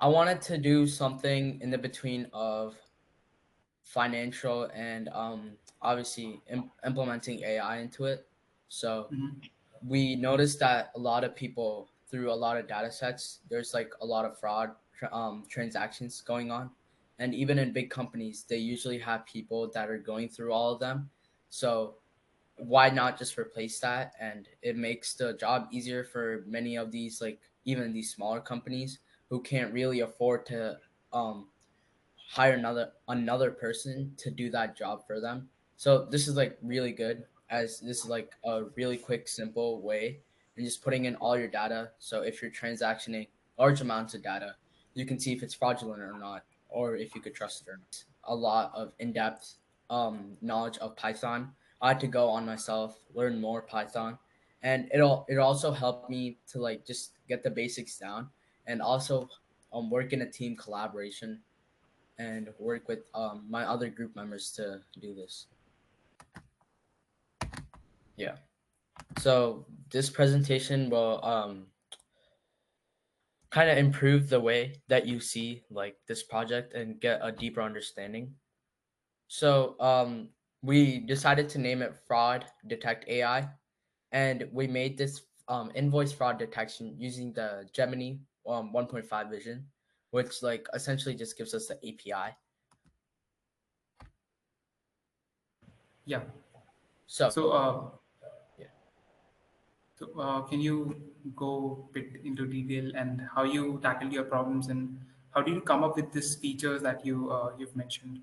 I wanted to do something in the between of financial and obviously implementing AI into it. So Mhm. we noticed that a lot of people through a lot of data sets, there's like a lot of transactions going on, and even in big companies, they usually have people that are going through all of them. So why not just replace that? And it makes the job easier for many of these, like even these smaller companies who can't really afford to um hire another person to do that job for them. So this is like really good, as this is like a really quick, simple way and just putting in all your data. So if you're transactioning large amounts of data, you can see if it's fraudulent or not, or if you could trust it or not. A lot of in-depth knowledge of Python. I had to go on myself, learn more Python, and it also helped me to like just get the basics down, and also work in a team collaboration and work with my other group members to do this. Yeah. So this presentation will kind of improve the way that you see like this project and get a deeper understanding. So we decided to name it Fraud Detect AI, and we made this invoice fraud detection using the Gemini 1.5 vision, which like essentially just gives us the API. Yeah. So So, yeah. can you go a bit into detail and how you tackled your problems and how did you come up with these features that you've mentioned?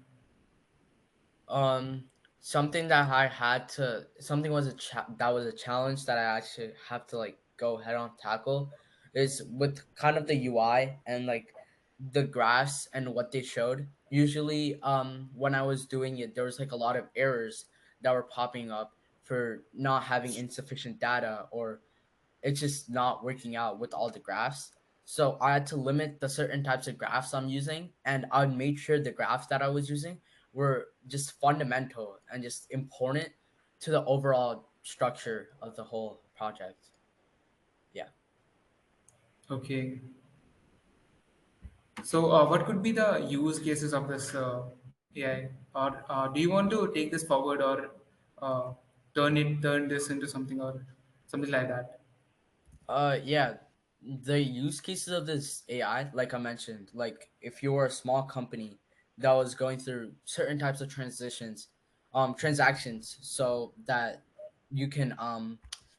Um, something that I had to something was that was a challenge that I actually have to like go head on tackle is with kind of the UI and like the graphs and what they showed. Usually, when I was doing it, there was like a lot of errors that were popping up for not having insufficient data, or it's just not working out with all the graphs. So I had to limit the certain types of graphs I'm using, and I made sure the graphs that I was using were just fundamental and just important to the overall structure of the whole project. Yeah. Okay. So, what could be the use cases of this AI, or do you want to take this forward, or uh, turn this into something, or something like that? Yeah. The use cases of this AI, like I mentioned, like if you're a small company that was going through certain types of transactions, so that you can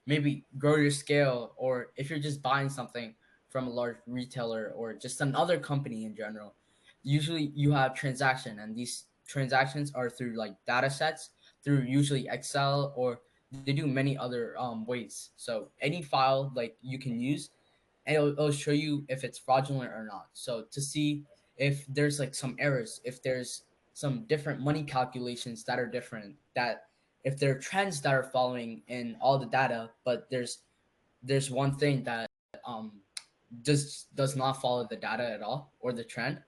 maybe grow your scale, or if you're just buying something from a large retailer or just another company in general, usually you have transaction, and these transactions are through like data sets through usually Excel, or they do many other ways. So any file like you can use, and it'll show you if it's fraudulent or not. So to see if there's like some errors, if there's some different money calculations that are different, that if there are trends that are following in all the data, but there's one thing that does not follow the data at all, or the trend,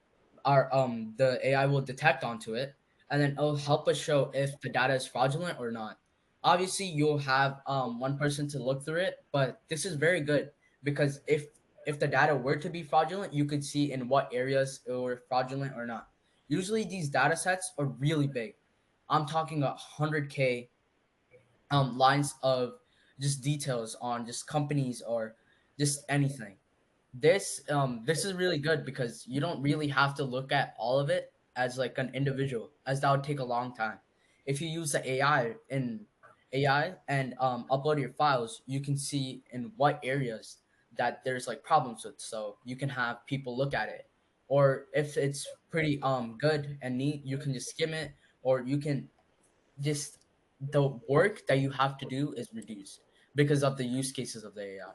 our the AI will detect onto it, and then it'll help us show if the data is fraudulent or not. Obviously, you'll have one person to look through it, but this is very good because if the data were to be fraudulent, you could see in what areas it were fraudulent or not. Usually, these data sets are really big. I'm talking 100K lines of just details on just companies or just anything. This is really good because you don't really have to look at all of it as like an individual, as that would take a long time. If you use the AI and upload your files, you can see in what areas that there's like problems with, so you can have people look at it. Or if it's pretty good and neat, you can just skim it, or you can just the work that you have to do is reduced because of the use cases of the AI.